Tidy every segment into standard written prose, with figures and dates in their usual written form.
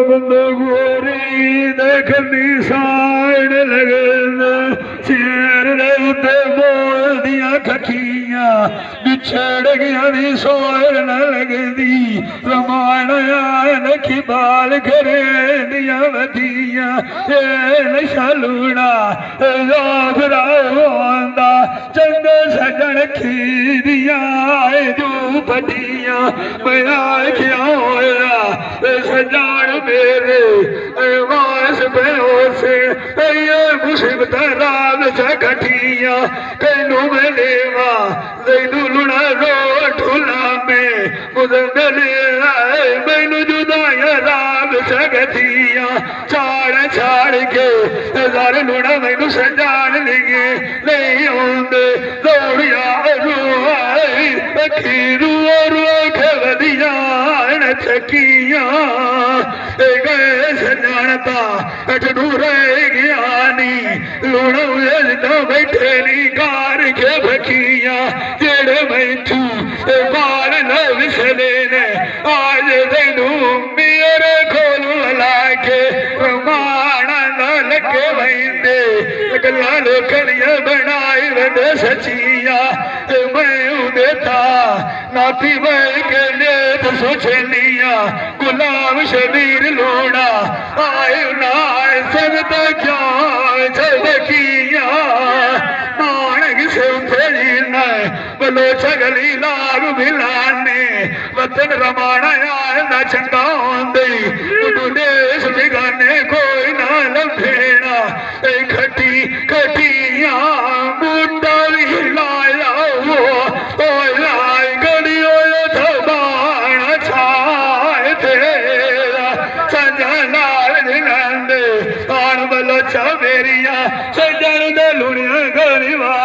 बंदो गोरी देखनी साइड लगना शेर दे उत्ते बोल दिया खखियां बिछड़ गया दी सोर न लगदी रमान आन की बाल करे दिया वधियां ए नशा लूना जाफरा होंदा चंग सजन खीरियां जू पटियां मैं क्या होया सजान मेरे वास बेहोसे ये मुसीबत राम से कठिया कैनू में लेवा जैनू लुना रो ठुला में मुझे मिले मैनू जुदाया राम से कठिया छाड़ छाड़ के हजार लुना मैनू सजान लगे नहीं आंदे दौड़िया खीरू और वधिया थकिया गए सजानता अठनू रह गया नी लूणा बैठे नी कार के भखिया जेड़े बैठू बाल न विसले ने आज तेनू मेरे कोलू लाके माना न लगे वहींदे गल्ला लोकड़िया बनाई वंदे सचिया मैं देता नाती मैं के लेत सोचनिया गुलाम शबीर लोड़ा आए ना संगता क्या चलकिया मानक से उठेना बलो छगली लाग मिलाने वतन रमाना आए ना चंगा होंदे तू देश बिगाने कोई ना लभेना खटी खटिया मुंडा भी लाया वो लाई गड़ियो थबाना छाए तेरा सजनाल दिलंदे आन बलो छबेरिया सजन दे लुणिया गरीवा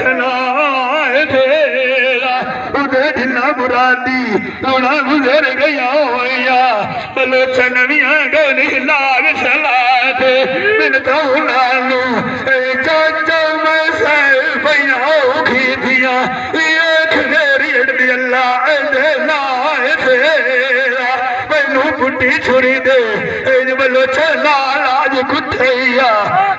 खनाए तेरा उदे जिन्ना मुरादी लुणा गुजर गया होया बलो छनविया गली लाग सलाते बिन तो लालू चाचा मैं सह भैया उठी दिया ये खगेरी अड्डी अल्लाह दे लाए तेरा मैनू पुट्टी छुरी दे बलो छला लाज कुत्थैया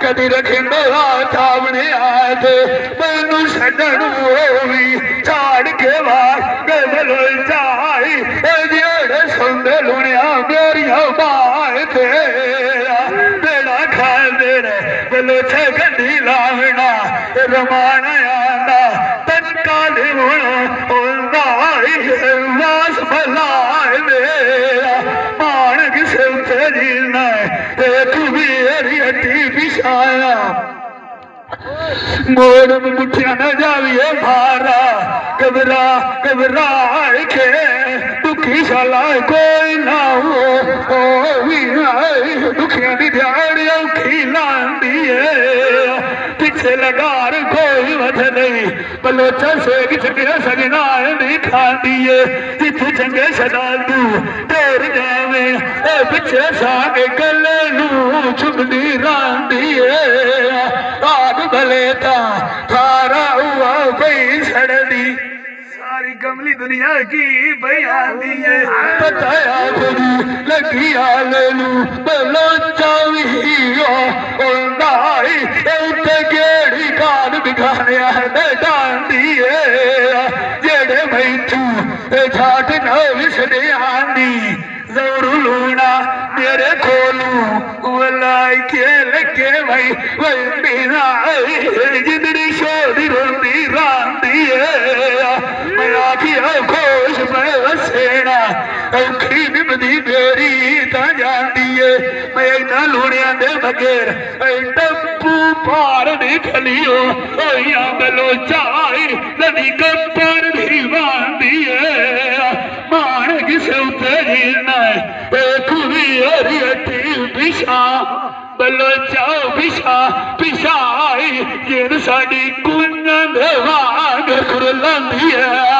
कदी रखेंदो हाथ आवने आते मैनू छड्डण होवी झाड़ के बाहर गए बलो चाई जेड़े सुंदे लुणिया मेरिया बाए तेरा बेड़ा खाल दे बलो छे गड्डी लावना रमान आंदा तत्काल होना वास भलाए मेरा मानक से उते जीना तू भी हरी हट्टी पिछाया मोड़ में मुठिया न जाविए मारा कबरा कबरा के दुखी साला कोई ना हो दुखिया की ध्याड़ी औखी लांदी है पीछे लगार कोई वध नहीं बलोचा से किसके सजना नहीं खाती है जिथे चंगे सदालू ढेर जावे पीछे सागे गले नू चुगदी रांदी है आग भलेता थारा हुआ भई सड़दी सारी गमली दुनिया की बयानी है बताया गुरु लगी आलू बलोचा भी गेड़ी कान बिखाने डांदी है जेड़े बैठू झाट न विसने आंदी जरूर लूना मेरे खोलू वलाई के लगे भाई वही बिना जिंदड़ी शोधी रोंदी रांदी है मैं आखिया खोश में वसेना औखी निमदी मेरी ता जाती है मैं इतना लूणिया दे बगैर टप्पू पार नहीं खलियो या गलो चाई नदी कपर भी बांधी है मान किसे उते जीना खुदी हरी हट्टी पिछा बलो चाओ पिछा पिछाई जिन साड़ी कुंजन वाग खुरलंदी है